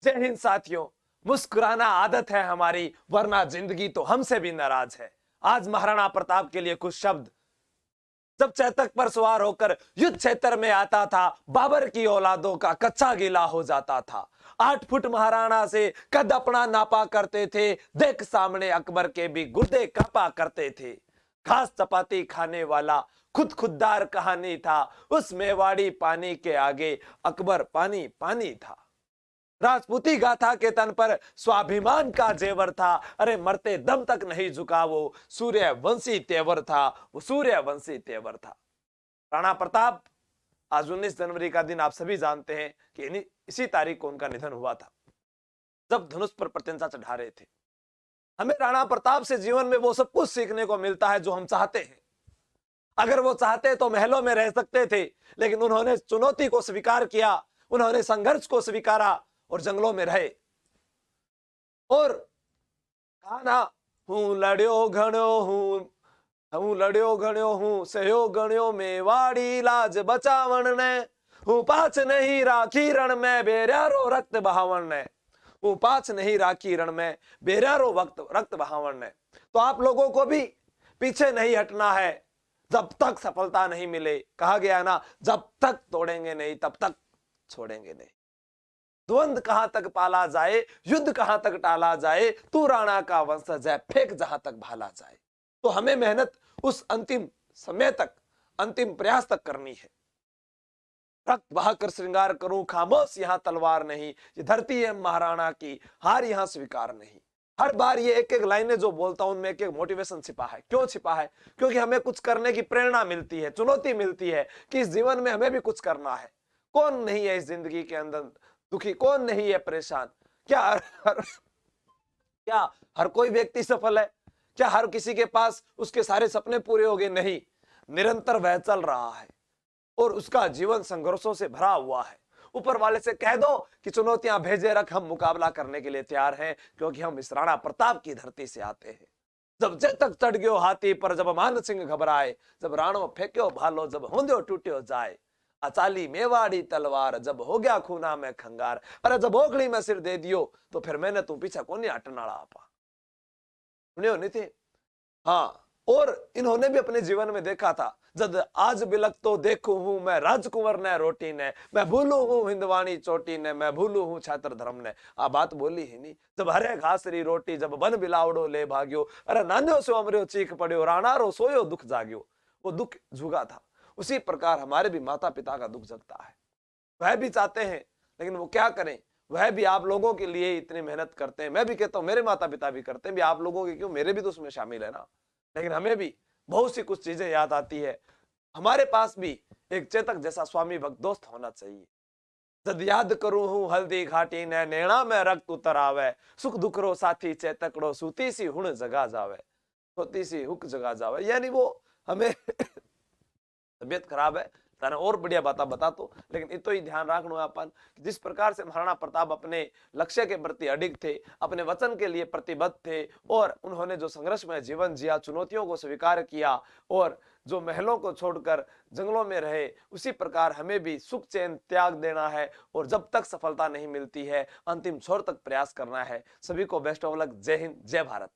जय हिंद साथियों। मुस्कुराना आदत है हमारी, वरना जिंदगी तो हमसे भी नाराज है। आज महाराणा प्रताप के लिए कुछ शब्द। जब चैतक पर सवार होकर युद्ध क्षेत्र में आता था, बाबर की औलादों का कच्चा गीला हो जाता था। 8 फुट महाराणा से कद अपना नापा करते थे, देख सामने अकबर के भी गुर्दे कांपा करते थे। घास चपाती खाने वाला खुद खुददार कहानी था, उस मेवाड़ी पानी के आगे अकबर पानी पानी था। राजपूती गाथा के तन पर स्वाभिमान का जेवर था, अरे मरते दम तक नहीं झुका वो सूर्यवंशी तेवर था, वो सूर्यवंशी तेवर था। राणा प्रताप, आज 19 जनवरी का दिन आप सभी जानते हैं कि इसी तारीख को उनका निधन हुआ था, जब धनुष पर प्रत्यंचा चढ़ा रहे थे। हमें राणा प्रताप से जीवन में वो सब कुछ सीखने को मिलता है जो हम चाहते हैं। अगर वो चाहते तो महलों में रह सकते थे, लेकिन उन्होंने चुनौती को स्वीकार किया, उन्होंने संघर्ष को स्वीकारा और जंगलों में रहे। और कहा हूं लड़ियो घणो हूं सहयो गण्यो मेवाड़ी लाज बचावण ने, हूं पाछ नहीं राखी रण में बेरारो रक्त बहावण ने, हूं पाछ नहीं राखी रण में बेरारो रक्त बहावण ने। तो आप लोगों को भी पीछे नहीं हटना है जब तक सफलता नहीं मिले। कहा गया ना, जब तक तोड़ेंगे नहीं तब तक छोड़ेंगे नहीं। द्वंद कहां तक पाला जाए, युद्ध कहां तक टाला जाए, तू राणा का वंशज है, फेंक जहां तक भाला जाए। तो हमें मेहनत उस अंतिम समय तक, अंतिम प्रयास तक करनी है। रक्त बहाकर श्रृंगार करूं खामोश यहां तलवार नहीं, ये धरती है महाराणा की, हार यहां स्वीकार नहीं। हर बार ये एक एक लाइनें जो बोलता हूं उनमें एक एक मोटिवेशन छिपा है। क्यों छिपा है? क्योंकि हमें कुछ करने की प्रेरणा मिलती है, चुनौती मिलती है कि इस जीवन में हमें भी कुछ करना है। कौन नहीं है इस जिंदगी के अंदर दुखी? कौन नहीं है परेशान? क्या हर कोई व्यक्ति सफल है? क्या हर किसी के पास उसके सारे सपने पूरे हो गए? नहीं, निरंतर वह चल रहा है और उसका जीवन संघर्षों से भरा हुआ है। ऊपर वाले से कह दो कि चुनौतियां भेजे रख, हम मुकाबला करने के लिए तैयार हैं, क्योंकि हम इस राणा प्रताप की धरती से आते हैं। जब जे तक चढ़ गयो हाथी पर, जब मान सिंह घबराए, जब राणो फेंक्यो भालो, जब होंद्यो टूट्यो जाए, अचाली मेवाड़ी तलवार, जब हो गया खूना में खंगार। अरे जब ओखली में सिर दे दियो तो फिर मैंने तू पीछा कोनी हटनाड़ा आपा। सुनियो नहीं थे? हाँ, और इन्होंने भी अपने जीवन में देखा था, जब आज बिलक तो देखू हूं मैं राजकुंवर ने रोटी ने, मैं भूलू हूं हिंदवाणी चोटी ने, मैं भूलू हूं छात्र धर्म ने। आ बात बोली ही नहीं। जब हरे घासरी रोटी, जब बन बिलावड़ो ले भाग्यो, अरे नान्यो से अमरियो चीख पड़ियो, राणारो सोयो दुख जाग्यो। वो दुख जुगा था। उसी प्रकार हमारे भी माता पिता का दुख जगता है। वह भी चाहते हैं, लेकिन वो क्या करें, वह भी आप लोगों के लिए इतनी मेहनत करते हैं। मैं भी कहता हूं मेरे माता पिता भी करते हैं, भी आप लोगों के क्यों, मेरे भी तो उसमें शामिल है ना। लेकिन हमें भी बहुत सी कुछ चीजें याद आती है। हमारे पास भी एक चेतक जैसा स्वामी भक्त दोस्त होना चाहिए। जद याद करूं हूं हल्दी घाटी ने, नैणा में रक्त उतर आवे, सुख दुख रो साथी चेतकड़ो, सूती सी हुण जगा जावे, सोती सी हुक जगा जावे। यानी वो हमें तबियत खराब है, ताने और बढ़िया बात बता तो, लेकिन इतो ही ध्यान रखना है अपन, जिस प्रकार से महाराणा प्रताप अपने लक्ष्य के प्रति अडिग थे, अपने वचन के लिए प्रतिबद्ध थे, और उन्होंने जो संघर्ष में जीवन जिया, चुनौतियों को स्वीकार किया और जो महलों को छोड़कर जंगलों में रहे, उसी प्रकार हमें भी सुख चैन त्याग देना है और जब तक सफलता नहीं मिलती है अंतिम छोर तक प्रयास करना है। सभी को बेस्ट ऑफ लक। जय हिंद, जय भारत।